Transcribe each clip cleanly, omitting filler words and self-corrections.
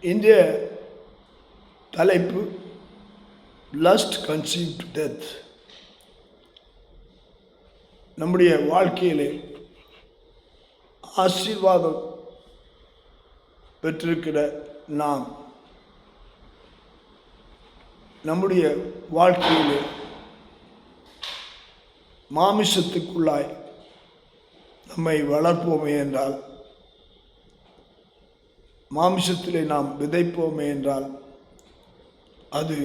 இன்றைய தலைப்பு lost conceived death. நம்முடைய வாழ்க்கையிலே ஆசீர்வாதம் பெற்றிருக்கிற நாம் நம்முடைய வாழ்க்கையிலே மாமிசத்துக்குள்ளாய் நம்மை வளர்ப்போமே என்றால், மாமிசத்திலே நாம் விதைப்போமே என்றால், அது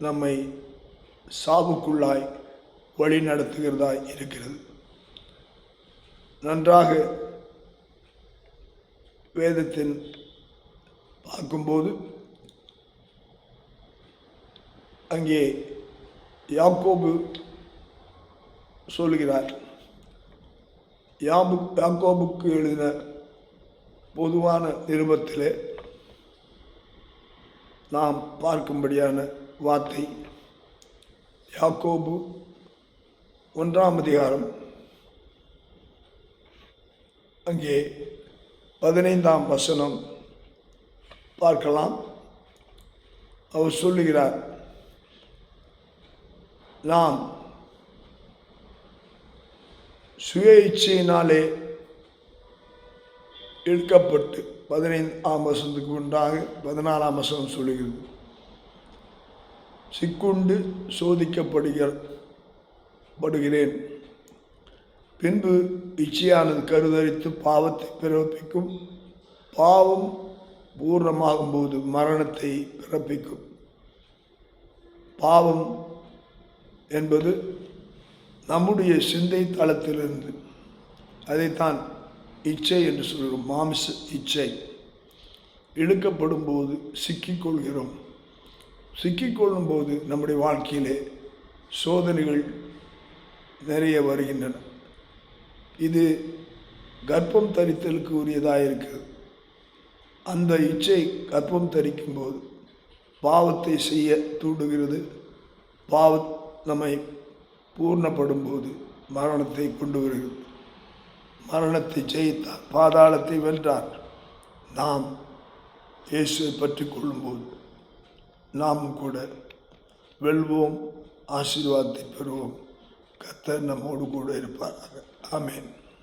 நம்மை சாவுக்குள்ளாய் வழி நடத்துகிறதாய் இருக்கிறது. நன்றாக வேதத்தின் பார்க்கும்போது அங்கே யாக்கோபு சொல்கிறார். யாக்கோபுக்கு எழுதின பொதுவான நிருபத்திலே நாம் பார்க்கும்படியான வார்த்தை, யாக்கோபு 1ஆம் அதிகாரம் அங்கே 15ஆம் வசனம் பார்க்கலாம். அவர் சொல்லுகிறார், நாம் சுய இச்சையினாலே இழுக்கப்பட்டு 15ஆம் வசனத்துக்கு உண்டாக 14ஆம் வசனம் சொல்லுகிறது, சிக்குண்டு சோதிக்கப்படுகிறேன், பின்பு இச்சையானது கருதரித்து பாவத்தை பிறப்பிக்கும், பாவம் பூர்ணமாகும் போது மரணத்தை பிறப்பிக்கும். பாவம் என்பது நம்முடைய சிந்தை தளத்திலிருந்து, அதைத்தான் இச்சை என்று சொல்கிறோம். மாமிச இச்சை இழுக்கப்படும் போது சிக்கிக்கொள்கிறோம். சிக்கிக்கொள்ளும் போது நம்முடைய வாழ்க்கையிலே சோதனைகள் நிறைய வருகின்றன. இது கர்ப்பம் தரித்தலுக்கு உரியதாக இருக்குது. அந்த இச்சை கர்ப்பம் தரிக்கும்போது பாவத்தை செய்ய தூண்டுகிறது. நம்மை பூர்ணப்படும் போது மரணத்தை கொண்டு வருகிறது. மரணத்தை ஜெயித்தார், பாதாளத்தை வென்றார். நாம் இயேசுவை பற்றி கொள்ளும்போது நாமும் கூட வெல்வோம், ஆசீர்வாதத்தை பெறுவோம். கர்த்தர் நம்மோடு கூட இருப்பார்கள். ஆமென்.